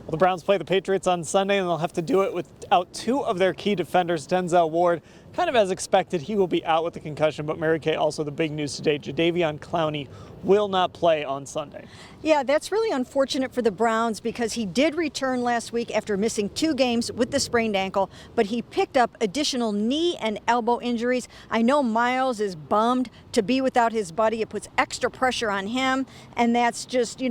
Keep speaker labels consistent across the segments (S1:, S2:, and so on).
S1: Well, the Browns play the Patriots on Sunday, and they'll have to do it without two of their key defenders. Denzel Ward, kind of as expected, he will be out with the concussion, but Mary Kay, also the big news today, Jadeveon Clowney will not play on Sunday.
S2: Yeah, that's really unfortunate for the Browns because he did return last week after missing 2 games with the sprained ankle, but he picked up additional knee and elbow injuries. I know Miles is bummed to be without his buddy. It puts extra pressure on him, and that's just,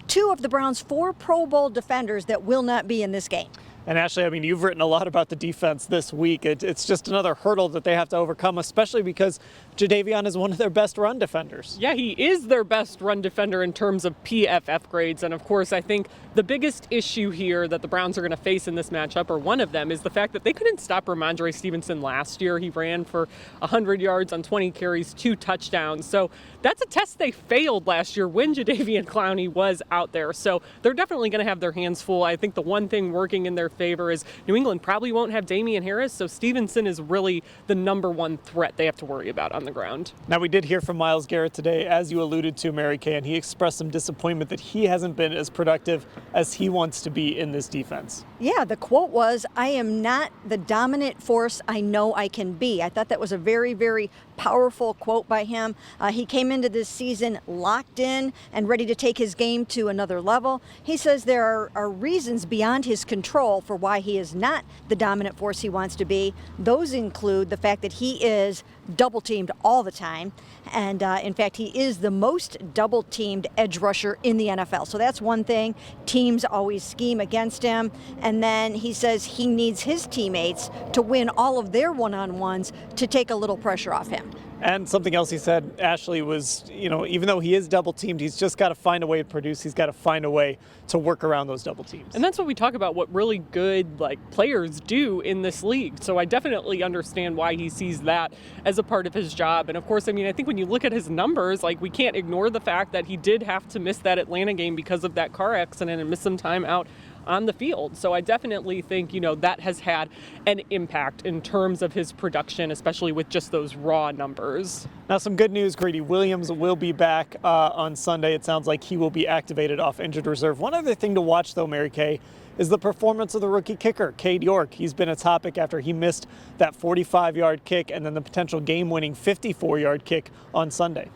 S2: 2 of the Browns' 4 Pro Bowl defenders that will not be in this game.
S1: And Ashley, I mean, you've written a lot about the defense this week. It's just another hurdle that they have to overcome, especially because Jadeveon is one of their best run defenders.
S3: Yeah, he is their best run defender in terms of PFF grades. And of course, I think the biggest issue here that the Browns are going to face in this matchup, or one of them, is the fact that they couldn't stop Ramondre Stevenson last year. He ran for 100 yards on 20 carries, 2 touchdowns. So that's a test they failed last year when Jadeveon Clowney was out there. So they're definitely going to have their hands full. I think the one thing working in their favor is New England probably won't have Damien Harris, so Stevenson is really the #1 threat they have to worry about on the ground.
S1: Now, we did hear from Myles Garrett today, as you alluded to, Mary Kay, and he expressed some disappointment that he hasn't been as productive as he wants to be in this defense.
S2: Yeah, the quote was, "I am not the dominant force I know I can be." I thought that was a very, very powerful quote by him. He came into this season locked in and ready to take his game to another level. He says there are reasons beyond his control for why he is not the dominant force he wants to be. Those include the fact that he is double teamed all the time. And in fact, he is the most double teamed edge rusher in the NFL. So that's one thing. Teams always scheme against him. And then he says he needs his teammates to win all of their one-on-ones to take a little pressure off him.
S1: And something else he said, Ashley, was, even though he is double teamed, he's just got to find a way to produce. He's got to find a way to work around those double teams.
S3: And that's what we talk about, what really good players do in this league. So I definitely understand why he sees that as a part of his job. And of course, I think when you look at his numbers, we can't ignore the fact that he did have to miss that Atlanta game because of that car accident and miss some time out on the field. So I definitely think, that has had an impact in terms of his production, especially with just those raw numbers.
S1: Now, some good news, Greedy Williams will be back on Sunday. It sounds like he will be activated off injured reserve. One other thing to watch, though, Mary Kay, is the performance of the rookie kicker, Cade York. He's been a topic after he missed that 45-yard kick and then the potential game-winning 54-yard kick on Sunday.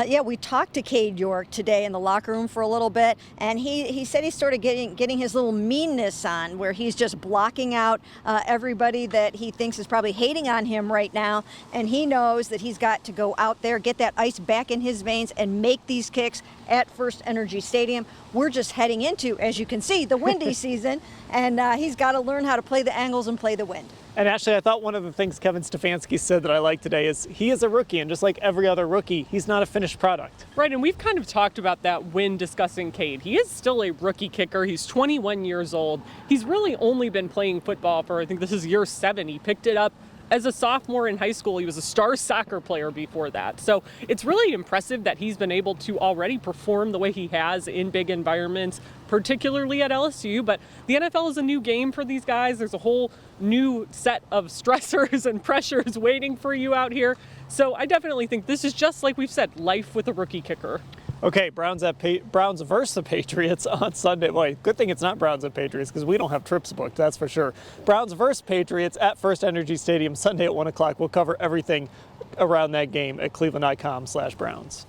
S2: Yeah, we talked to Cade York today in the locker room for a little bit, and he said he started getting his little meanness on, where he's just blocking out everybody that he thinks is probably hating on him right now, and he knows that he's got to go out there, get that ice back in his veins, and make these kicks at FirstEnergy Stadium. We're just heading into, as you can see, the windy season, and he's got to learn how to play the angles and play the wind.
S1: And Ashley, I thought one of the things Kevin Stefanski said that I like today is he is a rookie, and just like every other rookie, he's not a finished product.
S3: Right, and we've kind of talked about that when discussing Cade. He is still a rookie kicker. He's 21 years old. He's really only been playing football for, I think this is year 7. He picked it up as a sophomore in high school. He was a star soccer player before that. So it's really impressive that he's been able to already perform the way he has in big environments, particularly at LSU. But the NFL is a new game for these guys. There's a whole new set of stressors and pressures waiting for you out here. So I definitely think this is just, like we've said, life with a rookie kicker.
S1: Okay, Browns versus the Patriots on Sunday. Boy, good thing it's not Browns and Patriots because we don't have trips booked, that's for sure. Browns versus Patriots at FirstEnergy Stadium Sunday at 1 o'clock. We'll cover everything around that game at cleveland.com/Browns.